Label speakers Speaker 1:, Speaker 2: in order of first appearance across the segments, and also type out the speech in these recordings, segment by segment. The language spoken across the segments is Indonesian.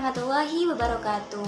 Speaker 1: warahmatullahi wabarakatuh.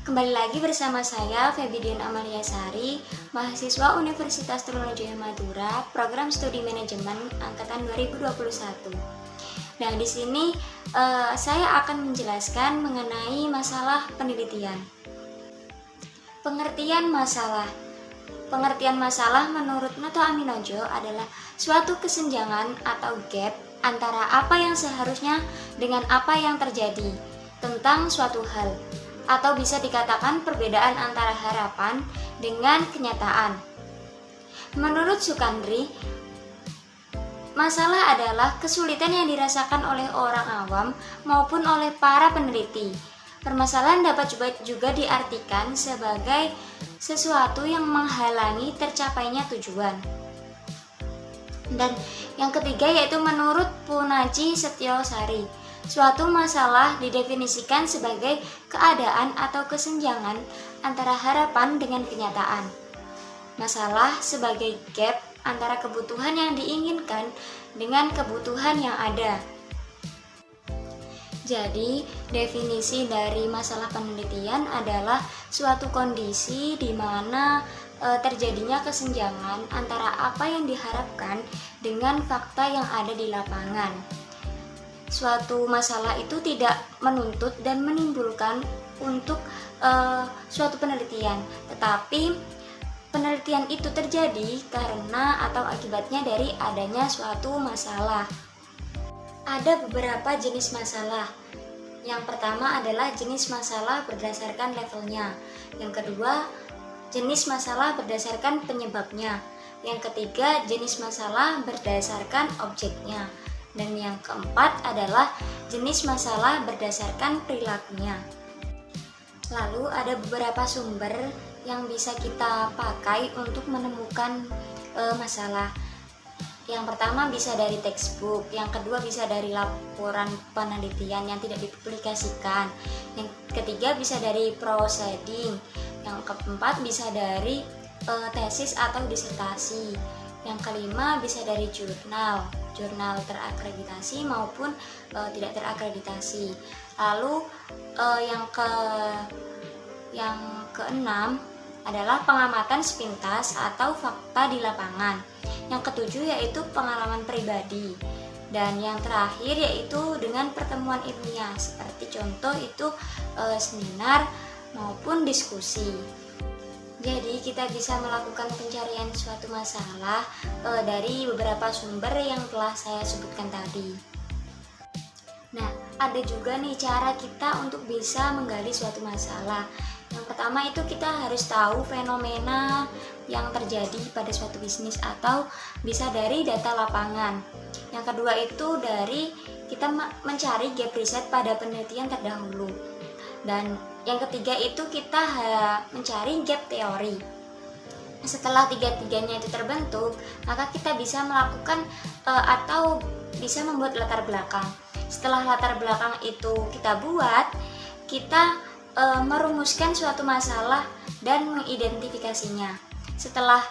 Speaker 1: Kembali lagi bersama saya Febidian Amalia Sari, mahasiswa Universitas Trunojoyo Madura, program studi manajemen angkatan 2021. Nah, di sini saya akan menjelaskan mengenai masalah penelitian. Pengertian masalah. Pengertian masalah menurut Noto Aminojo adalah suatu kesenjangan atau gap antara apa yang seharusnya dengan apa yang terjadi tentang suatu hal, atau bisa dikatakan perbedaan antara harapan dengan kenyataan. Menurut Sukandri, masalah adalah kesulitan yang dirasakan oleh orang awam maupun oleh para peneliti. Permasalahan dapat juga diartikan sebagai sesuatu yang menghalangi tercapainya tujuan. Dan yang ketiga yaitu menurut Punaji Setiosari, suatu masalah didefinisikan sebagai keadaan atau kesenjangan antara harapan dengan kenyataan. Masalah sebagai gap antara kebutuhan yang diinginkan dengan kebutuhan yang ada. Jadi, definisi dari masalah penelitian adalah suatu kondisi di mana terjadinya kesenjangan antara apa yang diharapkan dengan fakta yang ada di lapangan. Suatu masalah itu tidak menuntut dan menimbulkan untuk suatu penelitian, tetapi penelitian itu terjadi karena atau akibatnya dari adanya suatu masalah. Ada beberapa jenis masalah. Yang pertama adalah jenis masalah berdasarkan levelnya. Yang kedua, jenis masalah berdasarkan penyebabnya. Yang ketiga, jenis masalah berdasarkan objeknya. Dan yang keempat adalah jenis masalah berdasarkan perilakunya. Lalu ada beberapa sumber yang bisa kita pakai untuk menemukan masalah. Yang pertama bisa dari textbook, yang kedua bisa dari laporan penelitian yang tidak dipublikasikan, yang ketiga bisa dari proceeding, yang keempat bisa dari tesis atau disertasi, yang kelima bisa dari jurnal terakreditasi maupun tidak terakreditasi. Lalu yang keenam adalah pengamatan sepintas atau fakta di lapangan. Yang ketujuh yaitu pengalaman pribadi. Dan yang terakhir yaitu dengan pertemuan ilmiah, seperti contoh itu seminar maupun diskusi. Jadi kita bisa melakukan pencarian suatu masalah dari beberapa sumber yang telah saya sebutkan tadi. Nah, ada juga nih cara kita untuk bisa menggali suatu masalah. Yang pertama itu kita harus tahu fenomena yang terjadi pada suatu bisnis atau bisa dari data lapangan. Yang kedua itu dari kita mencari gap riset pada penelitian terdahulu. Dan yang ketiga itu kita mencari gap teori. Setelah tiga-tiganya itu terbentuk, maka kita bisa melakukan atau bisa membuat latar belakang. Setelah latar belakang itu kita buat, kita merumuskan suatu masalah dan mengidentifikasinya. Setelah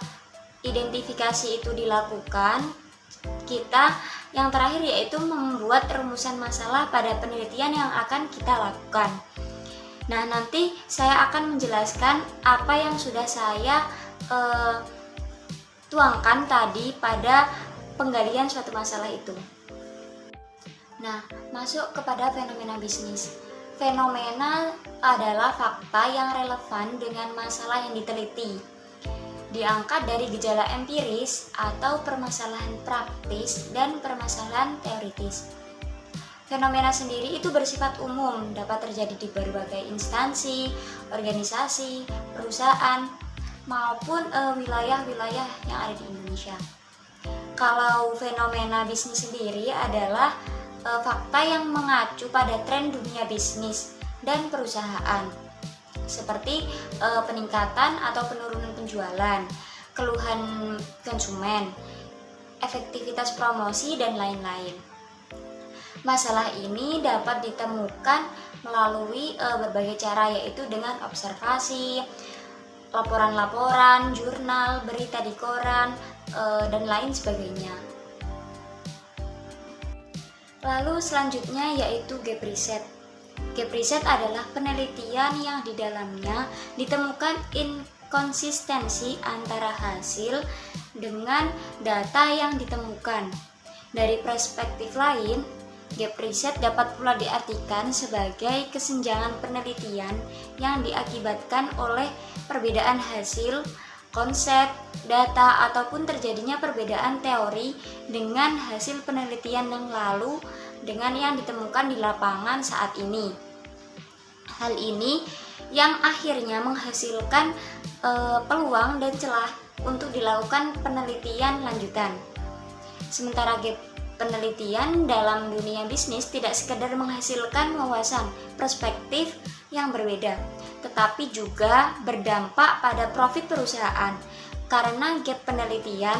Speaker 1: identifikasi itu dilakukan, kita yang terakhir yaitu membuat rumusan masalah pada penelitian yang akan kita lakukan. Nah, nanti saya akan menjelaskan apa yang sudah saya tuangkan tadi pada penggalian suatu masalah itu. Nah, masuk kepada fenomena bisnis. Fenomena adalah fakta yang relevan dengan masalah yang diteliti, diangkat dari gejala empiris atau permasalahan praktis dan permasalahan teoritis. Fenomena sendiri itu bersifat umum, dapat terjadi di berbagai instansi, organisasi, perusahaan, maupun wilayah-wilayah yang ada di Indonesia. Kalau fenomena bisnis sendiri adalah fakta yang mengacu pada tren dunia bisnis dan perusahaan, seperti peningkatan atau penurunan penjualan, keluhan konsumen, efektivitas promosi, dan lain-lain. Masalah ini dapat ditemukan melalui berbagai cara, yaitu dengan observasi, laporan-laporan, jurnal, berita di koran, dan lain sebagainya. Lalu selanjutnya yaitu gap riset. Gap riset adalah penelitian yang di dalamnya ditemukan inkonsistensi antara hasil dengan data yang ditemukan. Dari perspektif lain, gap riset dapat pula diartikan sebagai kesenjangan penelitian yang diakibatkan oleh perbedaan hasil, konsep, data, ataupun terjadinya perbedaan teori dengan hasil penelitian yang lalu dengan yang ditemukan di lapangan saat ini. Hal ini yang akhirnya menghasilkan peluang dan celah untuk dilakukan penelitian lanjutan. Sementara gap penelitian dalam dunia bisnis tidak sekedar menghasilkan wawasan perspektif yang berbeda, tetapi juga berdampak pada profit perusahaan, karena gap penelitian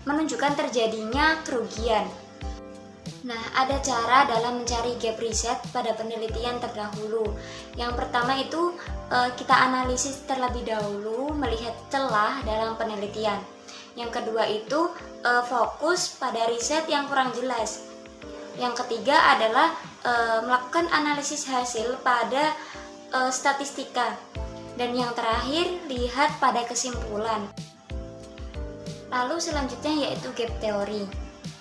Speaker 1: menunjukkan terjadinya kerugian. Nah, ada cara dalam mencari gap riset pada penelitian terdahulu. Yang pertama itu kita analisis terlebih dahulu melihat celah dalam penelitian. Yang kedua itu fokus pada riset yang kurang jelas. Yang ketiga adalah melakukan analisis hasil pada statistika. Dan yang terakhir, lihat pada kesimpulan. Lalu selanjutnya yaitu gap teori.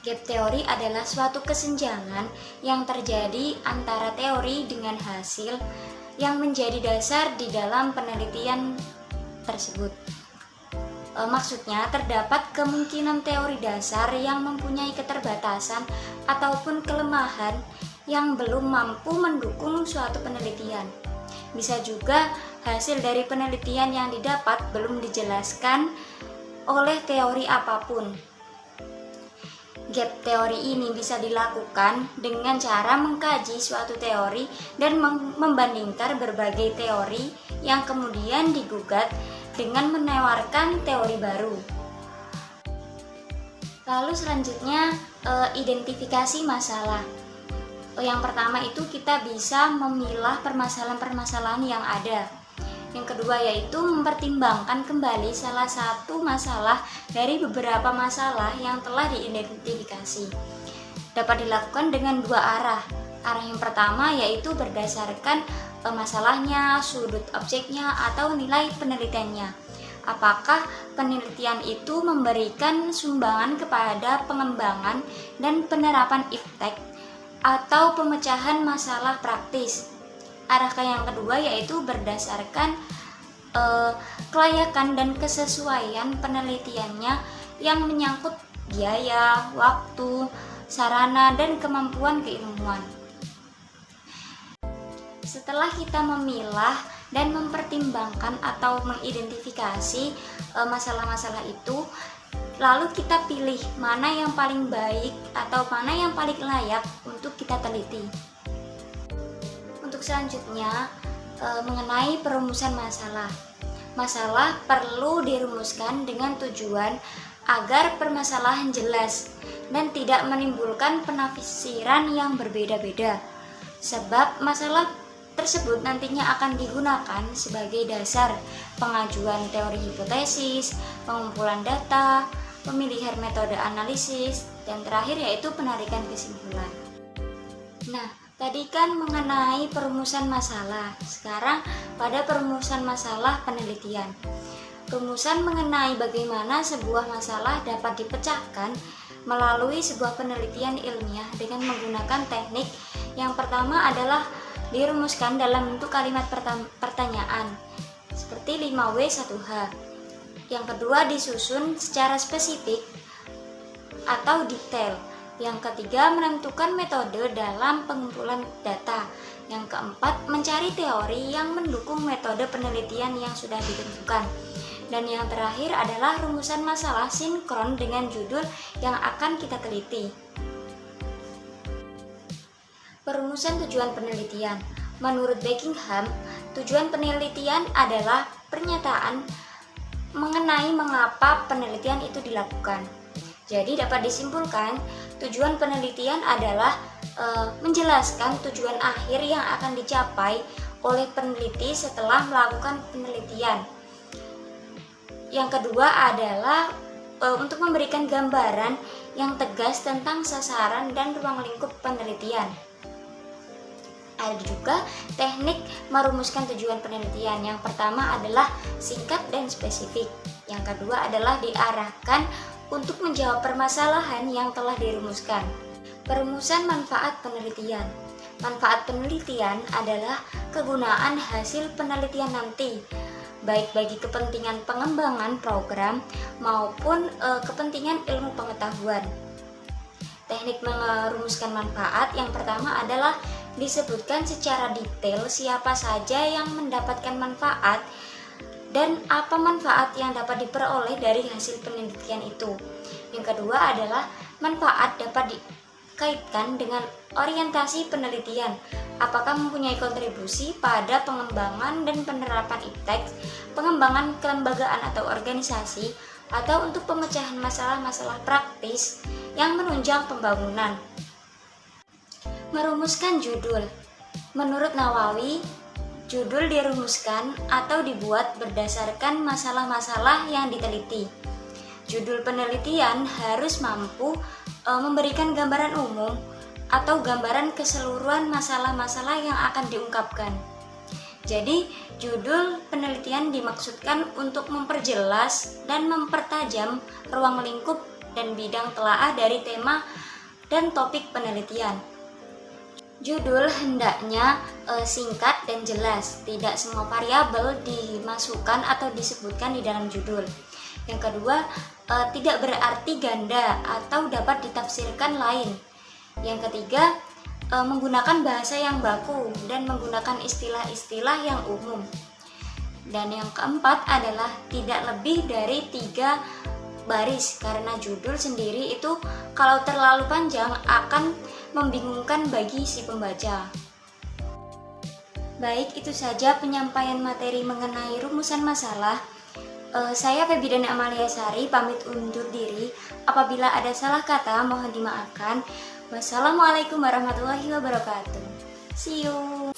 Speaker 1: Gap teori adalah suatu kesenjangan yang terjadi antara teori dengan hasil yang menjadi dasar di dalam penelitian tersebut. Maksudnya terdapat kemungkinan teori dasar yang mempunyai keterbatasan ataupun kelemahan yang belum mampu mendukung suatu penelitian. Bisa juga hasil dari penelitian yang didapat belum dijelaskan oleh teori apapun. Gap teori ini bisa dilakukan dengan cara mengkaji suatu teori dan membandingkan berbagai teori yang kemudian digugat dengan menawarkan teori baru. Lalu selanjutnya identifikasi masalah. Yang pertama itu kita bisa memilah permasalahan-permasalahan yang ada. Yang kedua yaitu mempertimbangkan kembali salah satu masalah dari beberapa masalah yang telah diidentifikasi. Dapat dilakukan dengan dua arah. Arah yang pertama yaitu berdasarkan masalahnya, sudut objeknya, atau nilai penelitiannya. Apakah penelitian itu memberikan sumbangan kepada pengembangan dan penerapan iptek atau pemecahan masalah praktis. Arah yang kedua yaitu berdasarkan kelayakan dan kesesuaian penelitiannya yang menyangkut biaya, waktu, sarana, dan kemampuan keilmuan. Setelah kita memilah dan mempertimbangkan atau mengidentifikasi masalah-masalah itu, lalu kita pilih mana yang paling baik atau mana yang paling layak untuk kita teliti. Untuk selanjutnya mengenai perumusan masalah. Masalah perlu dirumuskan dengan tujuan agar permasalahan jelas dan tidak menimbulkan penafsiran yang berbeda-beda. Sebab masalah tersebut nantinya akan digunakan sebagai dasar pengajuan teori hipotesis, pengumpulan data, pemilihan metode analisis, dan terakhir yaitu penarikan kesimpulan. Nah, tadi kan mengenai perumusan masalah. Sekarang pada perumusan masalah penelitian. Rumusan mengenai bagaimana sebuah masalah dapat dipecahkan melalui sebuah penelitian ilmiah dengan menggunakan teknik. Yang pertama adalah dirumuskan dalam bentuk kalimat pertanyaan seperti 5W1H. Yang kedua disusun secara spesifik atau detail. Yang ketiga menentukan metode dalam pengumpulan data. Yang keempat mencari teori yang mendukung metode penelitian yang sudah ditentukan. Dan yang terakhir adalah rumusan masalah sinkron dengan judul yang akan kita teliti. Perumusan tujuan penelitian. Menurut Buckingham, tujuan penelitian adalah pernyataan mengenai mengapa penelitian itu dilakukan. Jadi dapat disimpulkan, tujuan penelitian adalah menjelaskan tujuan akhir yang akan dicapai oleh peneliti setelah melakukan penelitian. Yang kedua adalah untuk memberikan gambaran yang tegas tentang sasaran dan ruang lingkup penelitian. Ada juga teknik merumuskan tujuan penelitian. Yang pertama adalah singkat dan spesifik. Yang kedua adalah diarahkan untuk menjawab permasalahan yang telah dirumuskan. Perumusan manfaat penelitian. Manfaat penelitian adalah kegunaan hasil penelitian nanti, baik bagi kepentingan pengembangan program maupun kepentingan ilmu pengetahuan. Teknik merumuskan manfaat yang pertama adalah disebutkan secara detail siapa saja yang mendapatkan manfaat dan apa manfaat yang dapat diperoleh dari hasil penelitian itu. Yang kedua adalah manfaat dapat dikaitkan dengan orientasi penelitian, apakah mempunyai kontribusi pada pengembangan dan penerapan iptek, pengembangan kelembagaan atau organisasi, atau untuk pemecahan masalah-masalah praktis yang menunjang pembangunan. Merumuskan judul. Menurut Nawawi, judul dirumuskan atau dibuat berdasarkan masalah-masalah yang diteliti. Judul penelitian harus mampu memberikan gambaran umum atau gambaran keseluruhan masalah-masalah yang akan diungkapkan. Jadi, judul penelitian dimaksudkan untuk memperjelas dan mempertajam ruang lingkup dan bidang telaah dari tema dan topik penelitian. Judul hendaknya singkat dan jelas, tidak semua variabel dimasukkan atau disebutkan di dalam judul. Yang kedua, tidak berarti ganda atau dapat ditafsirkan lain. Yang ketiga, menggunakan bahasa yang baku dan menggunakan istilah-istilah yang umum. Dan yang keempat adalah tidak lebih dari 3 baris, karena judul sendiri itu kalau terlalu panjang akan membingungkan bagi si pembaca. Baik, itu saja penyampaian materi mengenai rumusan masalah. Saya Febidan Amalia Sari pamit undur diri. Apabila ada salah kata mohon dimaafkan. Wassalamualaikum warahmatullahi wabarakatuh. See you.